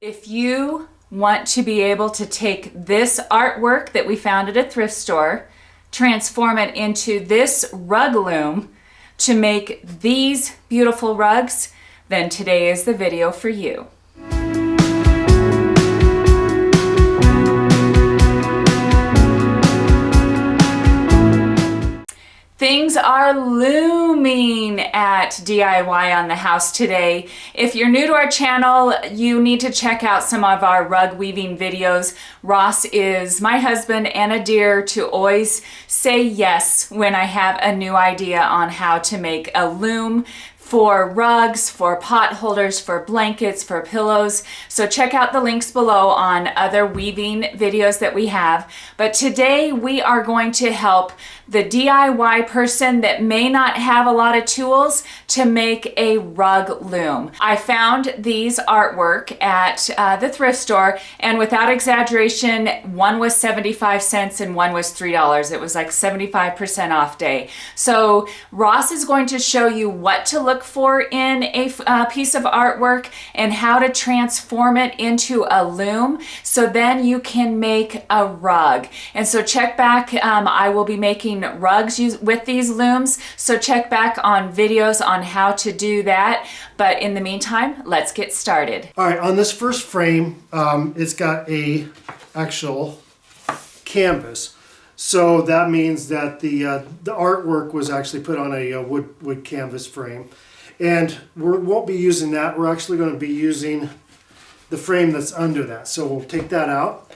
If you want to be able to take this artwork that we found at a thrift store, transform it into this rug loom to make these beautiful rugs, then today is the video for you. Things are looming at DIY on the house today. If you're new to our channel, you need to check out some of our rug weaving videos. Ross is my husband and a dear to always say yes when I have a new idea on how to make a loom for rugs, for pot holders, for blankets, for pillows. So check out the links below on other weaving videos that we have. But today we are going to help the DIY person that may not have a lot of tools to make a rug loom. I found these artwork at the thrift store, and without exaggeration, one was 75 cents and one was $3. It was like 75% off day. So Ross is going to show you what to look for in a piece of artwork and how to transform it into a loom so then you can make a rug. And so check back, I will be making rugs with these looms, so check back on videos on how to do that. But in the meantime, let's get started. All right, on this first frame, it's got a actual canvas. So that means that the artwork was actually put on a wood canvas frame. And we won't be using that. We're actually going to be using the frame that's under that. So we'll take that out.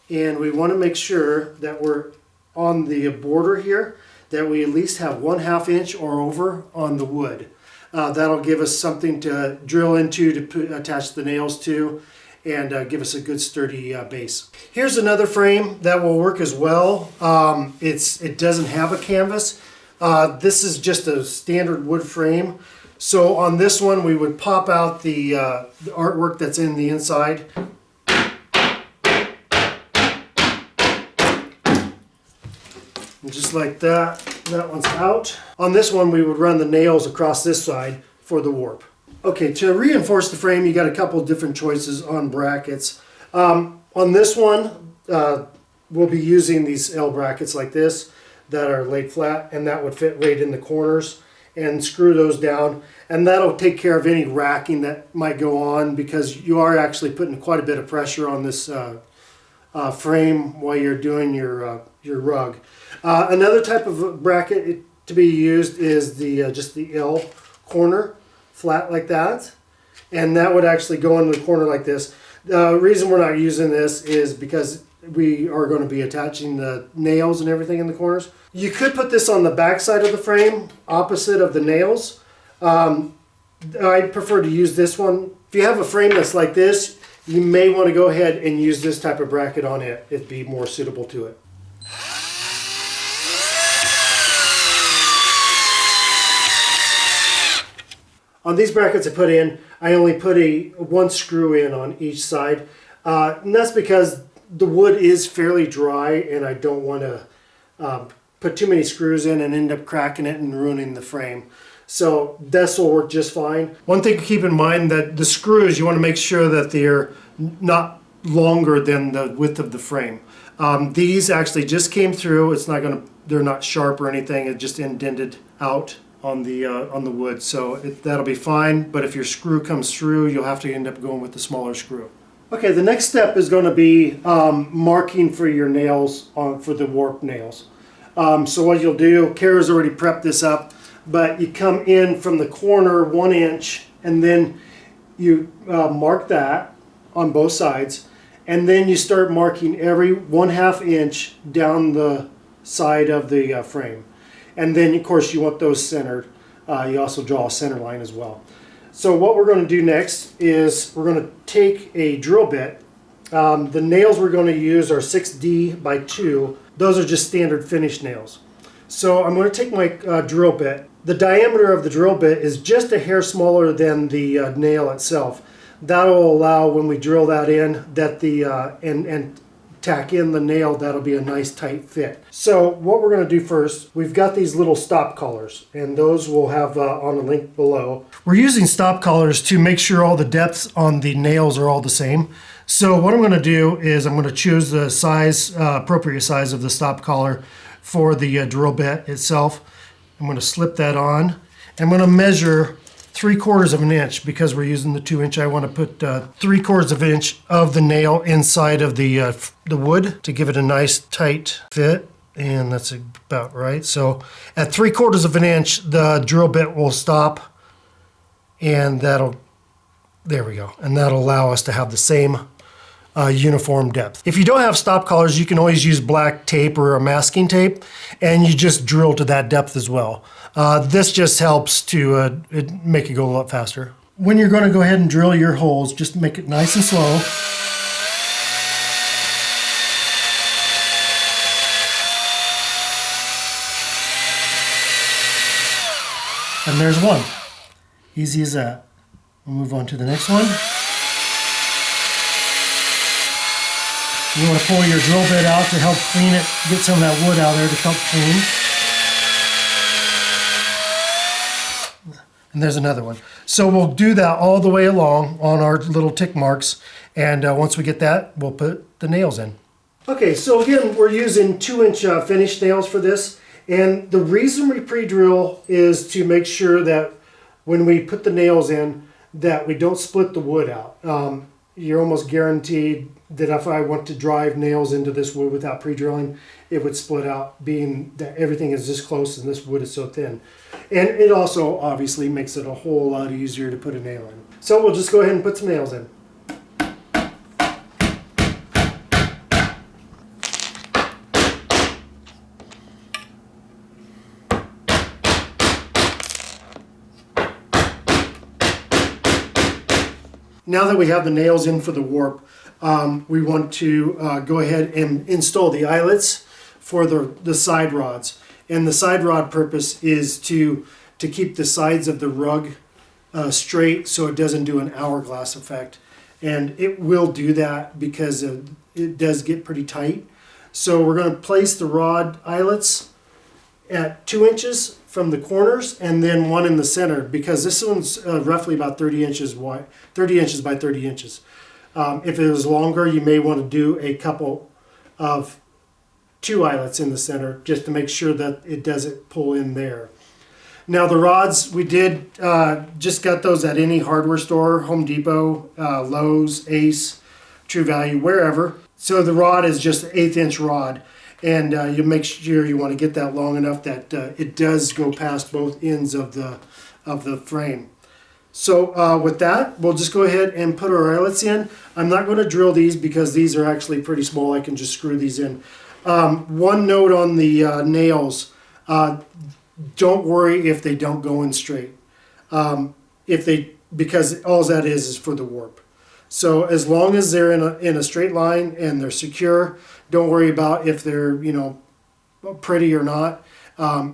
And we want to make sure that we're on the border here, that we at least have 1/2 inch or over on the wood. That'll give us something to drill into, to attach the nails to, and give us a good sturdy base. Here's another frame that will work as well. It doesn't have a canvas. This is just a standard wood frame. So on this one we would pop out the artwork that's in the inside. And just like that, that one's out. On this one we would run the nails across this side for the warp. Okay, to reinforce the frame you got a couple different choices on brackets. On this one we'll be using these L brackets like this that are laid flat, and that would fit right in the corners, and screw those down, and that'll take care of any racking that might go on, because you are actually putting quite a bit of pressure on this frame while you're doing your rug. Another type of bracket to be used is the just the L corner, flat like that, and that would actually go into the corner like this. The reason we're not using this is because we are going to be attaching the nails and everything in the corners. You could put this on the back side of the frame, opposite of the nails. I prefer to use this one. If you have a frame that's like this, you may want to go ahead and use this type of bracket on it. It'd be more suitable to it. On these brackets I put in, I only put one screw in on each side. And that's because the wood is fairly dry, and I don't want to put too many screws in and end up cracking it and ruining the frame. So this will work just fine. One thing to keep in mind, that the screws, you want to make sure that they're not longer than the width of the frame. These actually just came through. It's not going to, they're not sharp or anything. It just indented out on the wood, so that'll be fine. But if your screw comes through, you'll have to end up going with the smaller screw. Okay, the next step is going to be marking for your nails for the warp nails. So what you'll do, Kara's already prepped this up, but you come in from the corner 1 inch, and then you mark that on both sides, and then you start marking every 1/2 inch down the side of the frame. And then of course you want those centered. You also draw a center line as well. So what we're going to do next is we're going to take a drill bit. The nails we're going to use are 6D by 2. Those are just standard finish nails. So I'm going to take my drill bit. The diameter of the drill bit is just a hair smaller than the nail itself. That will allow, when we drill that in, that the and tack in the nail, that'll be a nice tight fit. So what we're going to do first, we've got these little stop collars, and those we'll have on a link below. We're using stop collars to make sure all the depths on the nails are all the same. So what I'm going to do is I'm going to choose the size, appropriate size of the stop collar for the drill bit itself. I'm going to slip that on. I'm going to measure 3/4 of an inch because we're using the 2 inch. I want to put 3/4 of an inch of the nail inside of the wood to give it a nice tight fit, and that's about right. So at 3/4 of an inch, the drill bit will stop, and there we go, and that'll allow us to have the same uniform depth. If you don't have stop collars, you can always use black tape or a masking tape, and you just drill to that depth as well. This just helps to make it go a lot faster. When you're going to go ahead and drill your holes, just make it nice and slow. And there's one. Easy as that. We'll move on to the next one. You want to pull your drill bit out to help clean it, get some of that wood out there to help clean. And there's another one. So we'll do that all the way along on our little tick marks, and once we get that, we'll put the nails in. Okay, so again, we're using 2-inch finished nails for this, and the reason we pre-drill is to make sure that when we put the nails in, that we don't split the wood out. You're almost guaranteed that if I want to drive nails into this wood without pre-drilling, it would split out, being that everything is this close and this wood is so thin. And it also obviously makes it a whole lot easier to put a nail in. So we'll just go ahead and put some nails in. Now that we have the nails in for the warp, we want to go ahead and install the eyelets for the side rods. And the side rod purpose is to keep the sides of the rug straight so it doesn't do an hourglass effect. And it will do that because it does get pretty tight. So we're going to place the rod eyelets at 2 inches from the corners and then one in the center, because this one's roughly about 30 inches wide, 30 inches by 30 inches. If it was longer, you may want to do a couple of 2 eyelets in the center just to make sure that it doesn't pull in there. Now the rods, we did just got those at any hardware store, Home Depot, Lowe's, Ace, True Value, wherever. So the rod is just an 1/8 inch rod. And you make sure you want to get that long enough that it does go past both ends of the frame. So with that, we'll just go ahead and put our eyelets in. I'm not going to drill these because these are actually pretty small. I can just screw these in. One note on the nails, don't worry if they don't go in straight. Because all that is for the warp. So as long as they're in a straight line and they're secure, don't worry about if they're, you know, pretty or not.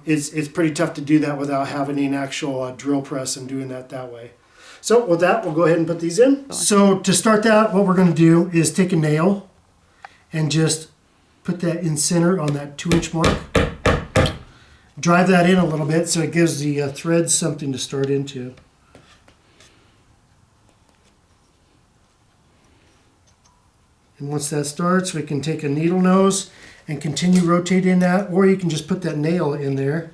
It's pretty tough to do that without having an actual drill press and doing that way. So with that, we'll go ahead and put these in. So to start that, what we're going to do is take a nail and just put that in center on that 2-inch mark. Drive that in a little bit so it gives the threads something to start into. And once that starts, we can take a needle nose and continue rotating that, or you can just put that nail in there.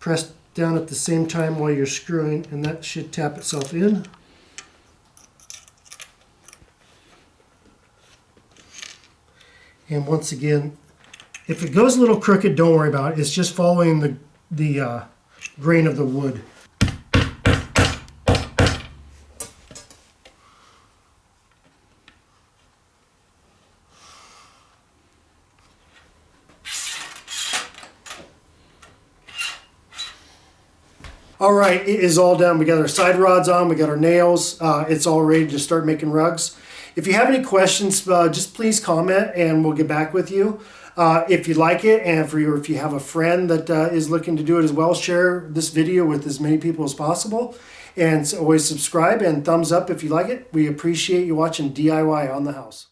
Press down at the same time while you're screwing, and that should tap itself in. And once again, if it goes a little crooked, don't worry about it. It's just following the grain of the wood. All right, it is all done. We got our side rods on, we got our nails. It's all ready to start making rugs. If you have any questions, just please comment and we'll get back with you. If you like it, and if you have a friend that is looking to do it as well, share this video with as many people as possible. And always subscribe and thumbs up if you like it. We appreciate you watching DIY on the house.